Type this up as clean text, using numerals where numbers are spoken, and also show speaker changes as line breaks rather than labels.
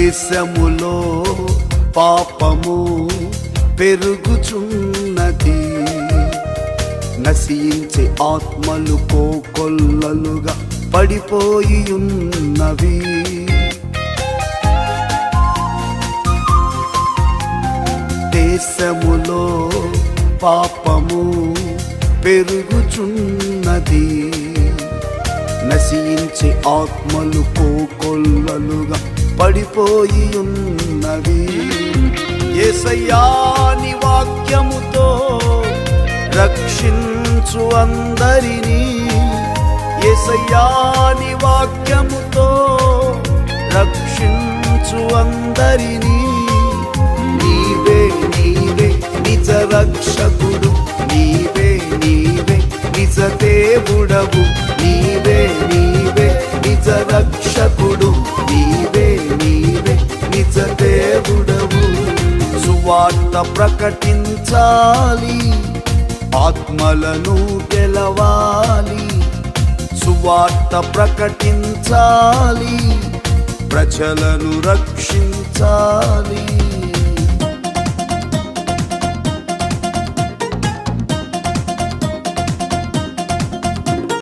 దేశములో పాపము పెరుగుచున్నది, నశించే ఆత్మలు కోకొల్లలుగా పడిపోయి ఉన్నవి. దేశములో పాపము పెరుగుచున్నది, నశించే ఆత్మలు కోకొల్లలుగా పడిపోయి ఉన్నవి. యేసయ్యా నీ వాక్యముతో రక్షించు అందరినీ, యేసయ్యా నీ వాక్యముతో రక్షించు అందరినీ. నీవే నీవే నిజ రక్షకుడు, నీవే నీవే నిజ దేవుడవు, నీవే నీవే నిజ రక్షకుడు, నీవే నీవే నిజ దేవుడవు. సువార్త ప్రకటించాలి, ఆత్మలను గెలవాలి. సువార్త ప్రకటించాలి, ప్రజలను రక్షించాలి.